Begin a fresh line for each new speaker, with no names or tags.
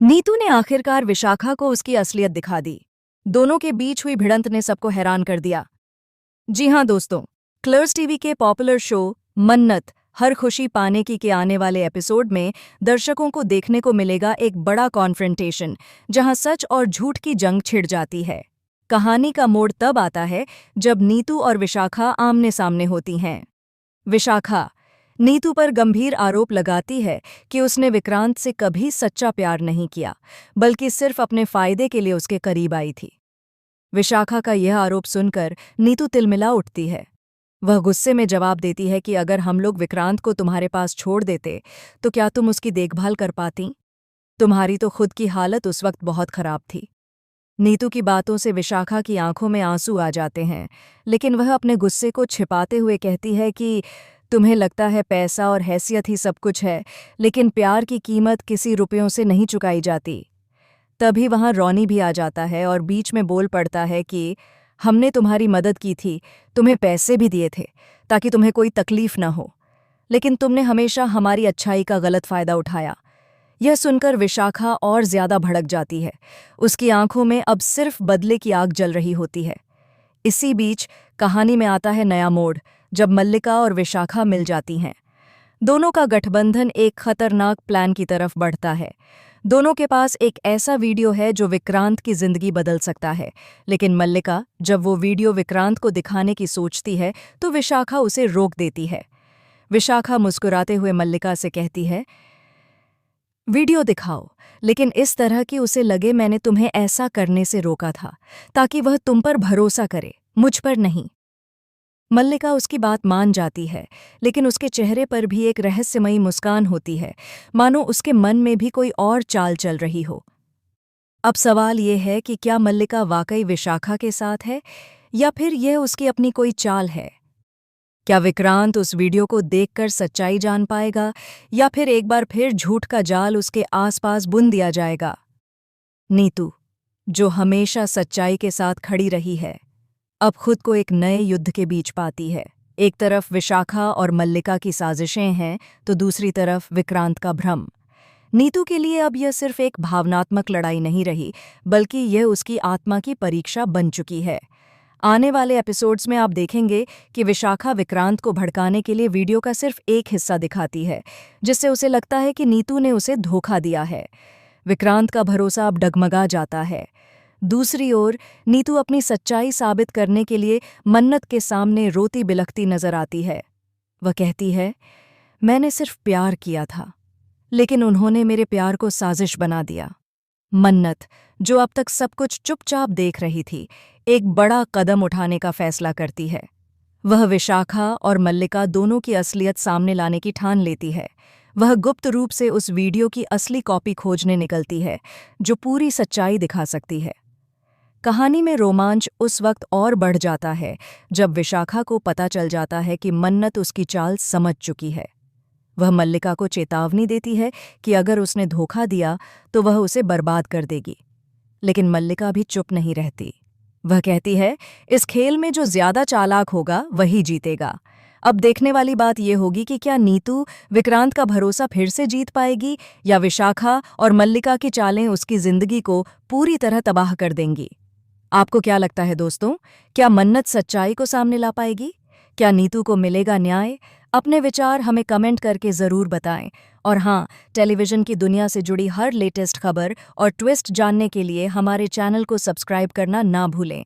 नीतू ने आखिरकार विशाखा को उसकी असलियत दिखा दी। दोनों के बीच हुई भिड़ंत ने सबको हैरान कर दिया। जी हां दोस्तों, कलर्स टीवी के पॉपुलर शो मन्नत हर खुशी पाने की के आने वाले एपिसोड में दर्शकों को देखने को मिलेगा एक बड़ा कॉन्फ्रंटेशन, जहां सच और झूठ की जंग छिड़ जाती है। कहानी का मोड़ तब आता है जब नीतू और विशाखा आमने सामने होती हैं। विशाखा नीतू पर गंभीर आरोप लगाती है कि उसने विक्रांत से कभी सच्चा प्यार नहीं किया, बल्कि सिर्फ अपने फायदे के लिए उसके करीब आई थी। विशाखा का यह आरोप सुनकर नीतू तिलमिला उठती है। वह गुस्से में जवाब देती है कि अगर हम लोग विक्रांत को तुम्हारे पास छोड़ देते तो क्या तुम उसकी देखभाल कर पाती? तुम्हारी तो खुद की हालत उस वक्त बहुत खराब थी। नीतू की बातों से विशाखा की आंखों में आंसू आ जाते हैं, लेकिन वह अपने गुस्से को छिपाते हुए कहती है कि तुम्हें लगता है पैसा और हैसियत ही सब कुछ है, लेकिन प्यार की कीमत किसी रुपयों से नहीं चुकाई जाती। तभी वहां रॉनी भी आ जाता है और बीच में बोल पड़ता है कि हमने तुम्हारी मदद की थी, तुम्हें पैसे भी दिए थे ताकि तुम्हें कोई तकलीफ न हो, लेकिन तुमने हमेशा हमारी अच्छाई का गलत फायदा उठाया। यह सुनकर विशाखा और ज्यादा भड़क जाती है। उसकी आंखों में अब सिर्फ बदले की आग जल रही होती है। इसी बीच कहानी में आता है नया मोड़, जब मल्लिका और विशाखा मिल जाती हैं। दोनों का गठबंधन एक खतरनाक प्लान की तरफ बढ़ता है। दोनों के पास एक ऐसा वीडियो है जो विक्रांत की जिंदगी बदल सकता है, लेकिन मल्लिका जब वो वीडियो विक्रांत को दिखाने की सोचती है तो विशाखा उसे रोक देती है। विशाखा मुस्कुराते हुए मल्लिका से कहती है, वीडियो दिखाओ, लेकिन इस तरह कि उसे लगे मैंने तुम्हें ऐसा करने से रोका था, ताकि वह तुम पर भरोसा करे, मुझ पर नहीं। मल्लिका उसकी बात मान जाती है, लेकिन उसके चेहरे पर भी एक रहस्यमयी मुस्कान होती है, मानो उसके मन में भी कोई और चाल चल रही हो। अब सवाल ये है कि क्या मल्लिका वाकई विशाखा के साथ है, या फिर यह उसकी अपनी कोई चाल है? क्या विक्रांत उस वीडियो को देखकर सच्चाई जान पाएगा, या फिर एक बार फिर झूठ का जाल उसके आसपास बुन दिया जाएगा? नीतू, जो हमेशा सच्चाई के साथ खड़ी रही है, अब खुद को एक नए युद्ध के बीच पाती है। एक तरफ विशाखा और मल्लिका की साजिशें हैं, तो दूसरी तरफ विक्रांत का भ्रम। नीतू के लिए अब यह सिर्फ एक भावनात्मक लड़ाई नहीं रही, बल्कि यह उसकी आत्मा की परीक्षा बन चुकी है। आने वाले एपिसोड्स में आप देखेंगे कि विशाखा विक्रांत को भड़काने के लिए वीडियो का सिर्फ एक हिस्सा दिखाती है, जिससे उसे लगता है कि नीतू ने उसे धोखा दिया है। विक्रांत का भरोसा अब डगमगा जाता है। दूसरी ओर नीतू अपनी सच्चाई साबित करने के लिए मन्नत के सामने रोती बिलखती नजर आती है। वह कहती है, मैंने सिर्फ प्यार किया था, लेकिन उन्होंने मेरे प्यार को साजिश बना दिया। मन्नत, जो अब तक सब कुछ चुपचाप देख रही थी, एक बड़ा कदम उठाने का फैसला करती है। वह विशाखा और मल्लिका दोनों की असलियत सामने लाने की ठान लेती है। वह गुप्त रूप से उस वीडियो की असली कॉपी खोजने निकलती है, जो पूरी सच्चाई दिखा सकती है। कहानी में रोमांच उस वक्त और बढ़ जाता है जब विशाखा को पता चल जाता है कि मन्नत उसकी चाल समझ चुकी है। वह मल्लिका को चेतावनी देती है कि अगर उसने धोखा दिया तो वह उसे बर्बाद कर देगी, लेकिन मल्लिका भी चुप नहीं रहती। वह कहती है, इस खेल में जो ज्यादा चालाक होगा वही जीतेगा। अब देखने वाली बात यह होगी कि क्या नीतू विक्रांत का भरोसा फिर से जीत पाएगी, या विशाखा और मल्लिका की चालें उसकी जिंदगी को पूरी तरह तबाह कर देंगी। आपको क्या लगता है दोस्तों, क्या मन्नत सच्चाई को सामने ला पाएगी? क्या नीतू को मिलेगा न्याय? अपने विचार हमें कमेंट करके ज़रूर बताएं। और हाँ, टेलीविज़न की दुनिया से जुड़ी हर लेटेस्ट खबर और ट्विस्ट जानने के लिए हमारे चैनल को सब्सक्राइब करना ना भूलें।